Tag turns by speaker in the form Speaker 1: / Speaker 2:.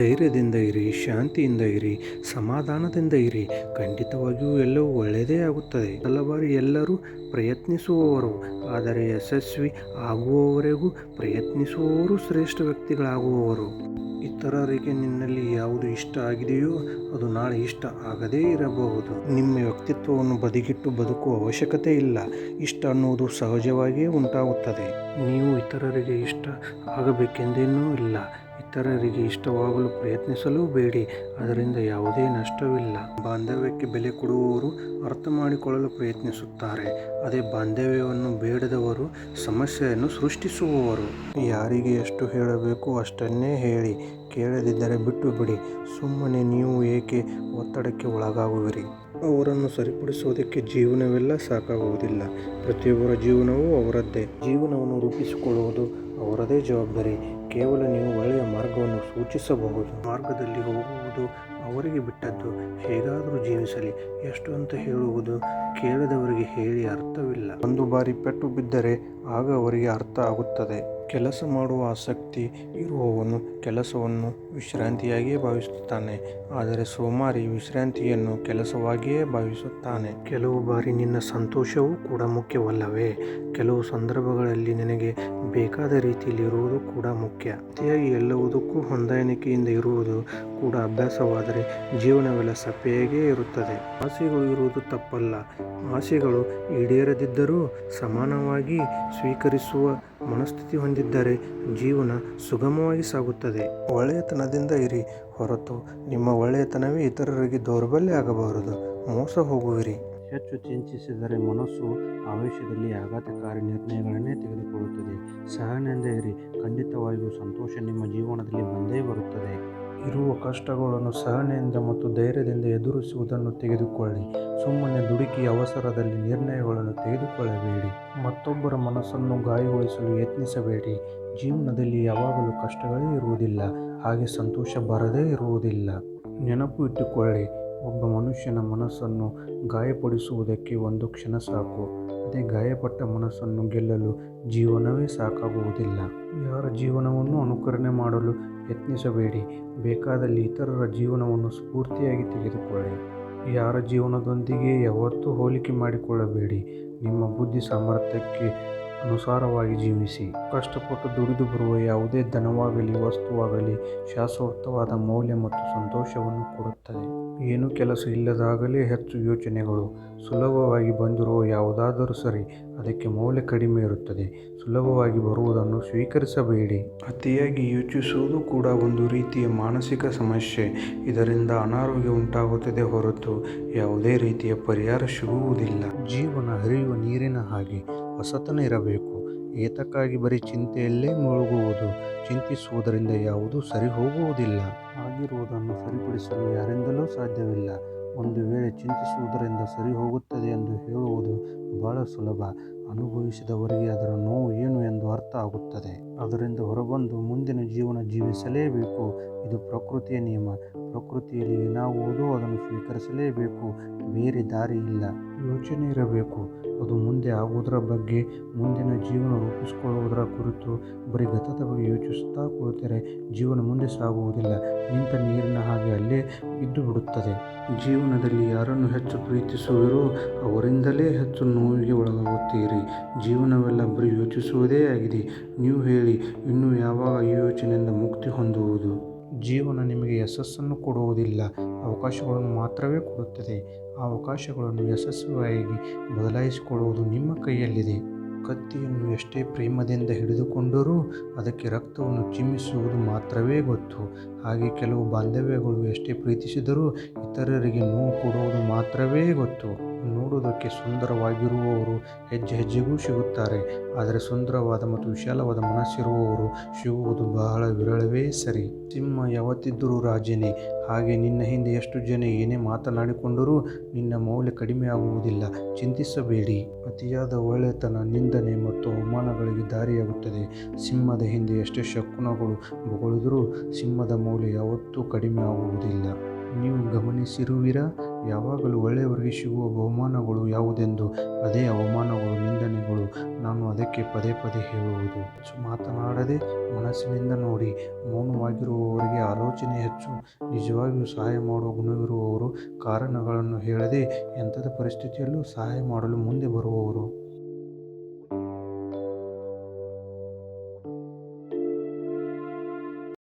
Speaker 1: ಧೈರ್ಯದಿಂದ ಇರಿ, ಶಾಂತಿಯಿಂದ ಇರಿ, ಸಮಾಧಾನದಿಂದ ಇರಿ. ಖಂಡಿತವಾಗಿಯೂ ಎಲ್ಲವೂ ಒಳ್ಳೆಯದೇ ಆಗುತ್ತದೆ. ಬಾರಿ ಎಲ್ಲರೂ ಪ್ರಯತ್ನಿಸುವವರು, ಆದರೆ ಯಶಸ್ವಿ ಆಗುವವರೆಗೂ ಪ್ರಯತ್ನಿಸುವವರು ಶ್ರೇಷ್ಠ ವ್ಯಕ್ತಿಗಳಾಗುವವರು. ಇತರರಿಗೆ ನಿನ್ನಲ್ಲಿ ಯಾವುದು ಇಷ್ಟ ಆಗಿದೆಯೋ ಅದು ನಾಳೆ ಇಷ್ಟ ಆಗದೇ ಇರಬಹುದು. ನಿಮ್ಮ ವ್ಯಕ್ತಿತ್ವವನ್ನು ಬದಿಗಿಟ್ಟು ಬದುಕುವ ಅವಶ್ಯಕತೆ ಇಲ್ಲ. ಇಷ್ಟ ಅನ್ನುವುದು ಸಹಜವಾಗಿಯೇ ಉಂಟಾಗುತ್ತದೆ. ನೀವು ಇತರರಿಗೆ ಇಷ್ಟ ಆಗಬೇಕೆಂದೇನೂ ಇಲ್ಲ. ಇತರರಿಗೆ ಇಷ್ಟವಾಗಲು ಪ್ರಯತ್ನಿಸಲೂ ಬೇಡಿ. ಅದರಿಂದ ಯಾವುದೇ ನಷ್ಟವಿಲ್ಲ. ಬಾಂಧವ್ಯಕ್ಕೆ ಬೆಲೆ ಕೊಡುವವರು ಅರ್ಥ ಮಾಡಿಕೊಳ್ಳಲು ಪ್ರಯತ್ನಿಸುತ್ತಾರೆ. ಅದೇ ಬಾಂಧವ್ಯವನ್ನು ಬೇಡದವರು ಸಮಸ್ಯೆಯನ್ನು ಸೃಷ್ಟಿಸುವವರು. ಯಾರಿಗೆ ಎಷ್ಟು ಹೇಳಬೇಕು ಅಷ್ಟನ್ನೇ ಹೇಳಿ. ಕೇಳದಿದ್ದರೆ ಬಿಟ್ಟು ಬಿಡಿ. ಸುಮ್ಮನೆ ನೀವು ಏಕೆ ಒತ್ತಡಕ್ಕೆ ಒಳಗಾಗುವಿರಿ? ಅವರನ್ನು ಸರಿಪಡಿಸೋದಕ್ಕೆ ಜೀವನವೆಲ್ಲ ಸಾಕಾಗುವುದಿಲ್ಲ. ಪ್ರತಿಯೊಬ್ಬರ ಜೀವನವೂ ಅವರದ್ದೇ. ಜೀವನವನ್ನು ರೂಪಿಸಿಕೊಳ್ಳುವುದು ಅವರದೇ ಜವಾಬ್ದಾರಿ. ಕೇವಲ ನೀವು ಒಳ್ಳೆಯ ಮಾರ್ಗವನ್ನು ಸೂಚಿಸಬಹುದು. ಮಾರ್ಗದಲ್ಲಿ ಹೋಗುವುದು ಅವರಿಗೆ ಬಿಟ್ಟದ್ದು. ಹೇಗಾದರೂ ಜೀವಿಸಲಿ. ಎಷ್ಟು ಅಂತ ಹೇಳುವುದು? ಕೇಳದವರಿಗೆ ಹೇಳಿ ಅರ್ಥವಿಲ್ಲ. ಒಂದು ಬಾರಿ ಪೆಟ್ಟು ಬಿದ್ದರೆ ಆಗ ಅವರಿಗೆ ಅರ್ಥ ಆಗುತ್ತದೆ. ಕೆಲಸ ಮಾಡುವ ಆಸಕ್ತಿ ಇರುವವನು ಕೆಲಸವನ್ನು ವಿಶ್ರಾಂತಿಯಾಗಿಯೇ ಭಾವಿಸುತ್ತಾನೆ. ಆದರೆ ಸೋಮಾರಿ ವಿಶ್ರಾಂತಿಯನ್ನು ಕೆಲಸವಾಗಿಯೇ ಭಾವಿಸುತ್ತಾನೆ. ಕೆಲವು ಬಾರಿ ನಿನ್ನ ಸಂತೋಷವೂ ಕೂಡ ಮುಖ್ಯವಲ್ಲವೇ? ಕೆಲವು ಸಂದರ್ಭಗಳಲ್ಲಿ ನಿನಗೆ ಬೇಕಾದ ರೀತಿಯಲ್ಲಿ ಇರುವುದು ಕೂಡ ಮುಖ್ಯ. ಅತಿಯಾಗಿ ಎಲ್ಲವುದಕ್ಕೂ ಹೊಂದಾಣಿಕೆಯಿಂದ ಇರುವುದು ಕೂಡ ಅಭ್ಯಾಸವಾದರೆ ಜೀವನವೆಲ್ಲ ಸಪ್ಪೆಯಾಗೇ ಇರುತ್ತದೆ. ಆಸೆಗಳು ಇರುವುದು ತಪ್ಪಲ್ಲ. ಆಸೆಗಳು ಈಡೇರದಿದ್ದರೂ ಸಮಾನವಾಗಿ ಸ್ವೀಕರಿಸುವ ಮನಸ್ಥಿತಿ ಹೊಂದಿದ್ದರೆ ಜೀವನ ಸುಗಮವಾಗಿ ಸಾಗುತ್ತದೆ. ಒಳ್ಳೆಯತನದಿಂದ ಇರಿ ಹೊರತು ನಿಮ್ಮ ಒಳ್ಳೆಯತನವೇ ಇತರರಿಗೆ ದೌರ್ಬಲ್ಯ ಆಗಬಾರದು. ಮೋಸ ಹೋಗುವಿರಿ. ಹೆಚ್ಚು ಚಿಂತಿಸಿದರೆ ಮನಸ್ಸು ಆವೇಶದಲ್ಲಿ ಆಘಾತಕಾರಿ ನಿರ್ಣಯಗಳನ್ನೇ ತೆಗೆದುಕೊಳ್ಳುತ್ತದೆ. ಸಹನೆಯಿಂದ ಇರಿ. ಖಂಡಿತವಾಗಿಯೂ ಸಂತೋಷ ನಿಮ್ಮ ಜೀವನದಲ್ಲಿ ಬಂದೇ ಬರುತ್ತದೆ. ಇರುವ ಕಷ್ಟಗಳನ್ನು ಸಹನೆಯಿಂದ ಮತ್ತು ಧೈರ್ಯದಿಂದ ಎದುರಿಸುವುದನ್ನು ತೆಗೆದುಕೊಳ್ಳಿ. ಸುಮ್ಮನೆ ದುಡುಕಿ ಅವಸರದಲ್ಲಿ ನಿರ್ಣಯಗಳನ್ನು ತೆಗೆದುಕೊಳ್ಳಬೇಡಿ. ಮತ್ತೊಬ್ಬರ ಮನಸ್ಸನ್ನು ಗಾಯಗೊಳಿಸಲು ಯತ್ನಿಸಬೇಡಿ. ಜೀವನದಲ್ಲಿ ಯಾವಾಗಲೂ ಕಷ್ಟಗಳೇ ಇರುವುದಿಲ್ಲ, ಹಾಗೆ ಸಂತೋಷ ಬರದೇ ಇರುವುದಿಲ್ಲ. ನೆನಪು ಇಟ್ಟುಕೊಳ್ಳಿ, ಒಬ್ಬ ಮನುಷ್ಯನ ಮನಸ್ಸನ್ನು ಗಾಯಪಡಿಸುವುದಕ್ಕೆ ಒಂದು ಕ್ಷಣ ಸಾಕು. ಅದೇ ಗಾಯಪಟ್ಟ ಮನಸ್ಸನ್ನು ಗೆಲ್ಲಲು ಜೀವನವೇ ಸಾಕಾಗುವುದಿಲ್ಲ. ಯಾರ ಜೀವನವನ್ನು ಅನುಕರಣೆ ಮಾಡಲು ಯತ್ನಿಸಬೇಡಿ. ಬೇಕಾದಲ್ಲಿ ಇತರರ ಜೀವನವನ್ನು ಸ್ಫೂರ್ತಿಯಾಗಿ ತೆಗೆದುಕೊಳ್ಳಿ. ಯಾರ ಜೀವನದೊಂದಿಗೆ ಯಾವತ್ತೂ ಹೋಲಿಕೆ ಮಾಡಿಕೊಳ್ಳಬೇಡಿ. ನಿಮ್ಮ ಬುದ್ಧಿ ಸಾಮರ್ಥ್ಯಕ್ಕೆ ಅನುಸಾರವಾಗಿ ಜೀವಿಸಿ. ಕಷ್ಟಪಟ್ಟು ದುಡಿದು ಬರುವ ಯಾವುದೇ ಧನವಾಗಲಿ ವಸ್ತುವಾಗಲಿ ಶಾಶ್ವತವಾದ ಮೌಲ್ಯ ಮತ್ತು ಸಂತೋಷವನ್ನು ಕೊಡುತ್ತದೆ. ಏನು ಕೆಲಸ ಇಲ್ಲದಾಗಲೇ ಹೆಚ್ಚು ಯೋಚನೆಗಳು. ಸುಲಭವಾಗಿ ಬಂದಿರುವ ಯಾವುದಾದರೂ ಸರಿ, ಅದಕ್ಕೆ ಮೌಲ್ಯ ಕಡಿಮೆ ಇರುತ್ತದೆ. ಸುಲಭವಾಗಿ ಬರುವುದನ್ನು ಸ್ವೀಕರಿಸಬೇಡಿ. ಅತಿಯಾಗಿ ಯೋಚಿಸುವುದು ಕೂಡ ಒಂದು ರೀತಿಯ ಮಾನಸಿಕ ಸಮಸ್ಯೆ. ಇದರಿಂದ ಅನಾರೋಗ್ಯ ಉಂಟಾಗುತ್ತದೆ ಹೊರತು ಯಾವುದೇ ರೀತಿಯ ಪರಿಹಾರ ಸಿಗುವುದಿಲ್ಲ. ಜೀವನ ಹರಿಯುವ ನೀರಿನ ಹಾಗೆ ಹೊಸತನ ಇರಬೇಕು. ಏತಕ್ಕಾಗಿ ಬರೀ ಚಿಂತೆಯಲ್ಲೇ ಮುಳುಗುವುದು? ಚಿಂತಿಸುವುದರಿಂದ ಯಾವುದೂ ಸರಿ ಹೋಗುವುದಿಲ್ಲ. ಆಗಿರುವುದನ್ನು ಸರಿಪಡಿಸಲು ಯಾರಿಂದಲೂ ಸಾಧ್ಯವಿಲ್ಲ. ಒಂದು ವೇಳೆ ಚಿಂತಿಸುವುದರಿಂದ ಸರಿ ಹೋಗುತ್ತದೆ ಎಂದು ಹೇಳುವುದು ಬಹಳ ಸುಲಭ. ಅನುಭವಿಸಿದವರಿಗೆ ಅದರ ನೋವು ಏನು ಎಂದು ಅರ್ಥ ಆಗುತ್ತದೆ. ಅದರಿಂದ ಹೊರಬಂದು ಮುಂದಿನ ಜೀವನ ಜೀವಿಸಲೇಬೇಕು. ಇದು ಪ್ರಕೃತಿಯ ನಿಯಮ. ಪ್ರಕೃತಿಯಲ್ಲಿ ಏನಾಗುವುದೋ ಅದನ್ನು ಸ್ವೀಕರಿಸಲೇಬೇಕು. ಬೇರೆ ದಾರಿ ಇಲ್ಲ. ಯೋಚನೆ ಇರಬೇಕು. ಅದು ಮುಂದೆ ಆಗುವುದರ ಬಗ್ಗೆ. ಮುಂದಿನ ಜೀವನ ರೂಪಿಸಿಕೊಳ್ಳುವುದರ ಕುರಿತು ಬರೀ ಗತದ ಬಗ್ಗೆ ಯೋಚಿಸುತ್ತಾ ಕುಳಿತರೆ ಜೀವನ ಮುಂದೆ ಸಾಗುವುದಿಲ್ಲ. ನಿಂತ ನೀರಿನ ಹಾಗೆ ಅಲ್ಲೇ ಇದ್ದು ಬಿಡುತ್ತದೆ. ಜೀವನದಲ್ಲಿ ಯಾರನ್ನು ಹೆಚ್ಚು ಪ್ರೀತಿಸುವಿರೋ ಅವರಿಂದಲೇ ಹೆಚ್ಚು ನೋವಿಗೆ ಒಳಗಾಗುತ್ತೀರಿ. ಜೀವನವೆಲ್ಲ ಬರೀ ಯೋಚಿಸುವುದೇ ಆಗಿದೆ. ನೀವು ಹೇಳಿ, ಇನ್ನು ಯಾವಾಗ ಈ ಯೋಚನೆಯಿಂದ ಮುಕ್ತಿ ಹೊಂದುವುದು? ಜೀವನ ನಿಮಗೆ ಯಶಸ್ಸನ್ನು ಕೊಡುವುದಿಲ್ಲ, ಅವಕಾಶಗಳನ್ನು ಮಾತ್ರವೇ ಕೊಡುತ್ತದೆ. ಆ ಅವಕಾಶಗಳನ್ನು ಯಶಸ್ವಿಯಾಗಿ ಬದಲಾಯಿಸಿಕೊಳ್ಳುವುದು ನಿಮ್ಮ ಕೈಯಲ್ಲಿದೆ. ಕತ್ತಿಯನ್ನು ಎಷ್ಟೇ ಪ್ರೇಮದಿಂದ ಹಿಡಿದುಕೊಂಡರೂ ಅದಕ್ಕೆ ರಕ್ತವನ್ನು ಚಿಮ್ಮಿಸುವುದು ಮಾತ್ರವೇ ಗೊತ್ತು. ಹಾಗೆ ಕೆಲವು ಬಾಂಧವ್ಯಗಳು ಎಷ್ಟೇ ಪ್ರೀತಿಸಿದರೂ ಇತರರಿಗೆ ನೋವು ಕೊಡುವುದು ಮಾತ್ರವೇ ಗೊತ್ತು. ನೋಡುವುದಕ್ಕೆ ಸುಂದರವಾಗಿರುವವರು ಹೆಜ್ಜೆ ಹೆಜ್ಜೆಗೂ ಸಿಗುತ್ತಾರೆ. ಆದರೆ ಸುಂದರವಾದ ಮತ್ತು ವಿಶಾಲವಾದ ಮನಸ್ಸಿರುವವರು ಸಿಗುವುದು ಬಹಳ ವಿರಳವೇ ಸರಿ. ಸಿಂಹ ಯಾವತ್ತಿದ್ದರೂ ರಾಜನೇ. ಹಾಗೆ ನಿನ್ನ ಹಿಂದೆ ಎಷ್ಟು ಜನ ಏನೇ ಮಾತನಾಡಿಕೊಂಡರೂ ನಿನ್ನ ಮೌಲ್ಯ ಕಡಿಮೆ ಆಗುವುದಿಲ್ಲ. ಚಿಂತಿಸಬೇಡಿ. ಅತಿಯಾದ ಒಳ್ಳೆತನ ನಿಂದನೆ ಮತ್ತು ಅವಮಾನಗಳಿಗೆ ದಾರಿಯಾಗುತ್ತದೆ. ಸಿಂಹದ ಹಿಂದೆ ಎಷ್ಟೇ ಶಕುನಗಳು ಬೊಗಳಿದರೂ ಸಿಂಹದ ಮೌಲ್ಯ ಯಾವತ್ತೂ ಕಡಿಮೆ ಆಗುವುದಿಲ್ಲ. ನೀವು ಗಮನಿಸಿರುವಿರಾ? ಯಾವಾಗಲೂ ಒಳ್ಳೆಯವರಿಗೆ ಸಿಗುವ ಬಹುಮಾನಗಳು ಯಾವುದೆಂದು, ಅದೇ ಅವಮಾನಗಳು, ನಿಂದನೆಗಳು. ನಾನು ಅದಕ್ಕೆ ಪದೇ ಪದೇ ಹೇಳುವುದು, ಹೆಚ್ಚು ಮಾತನಾಡದೆ ಮನಸ್ಸಿನಿಂದ ನೋಡಿ. ಮೌನವಾಗಿರುವವರಿಗೆ ಆಲೋಚನೆ ಹೆಚ್ಚು. ನಿಜವಾಗಿಯೂ ಸಹಾಯ ಮಾಡುವ ಗುಣವಿರುವವರು ಕಾರಣಗಳನ್ನು ಹೇಳದೆ ಎಂಥದೇ ಪರಿಸ್ಥಿತಿಯಲ್ಲೂ ಸಹಾಯ ಮಾಡಲು ಮುಂದೆ ಬರುವವರು.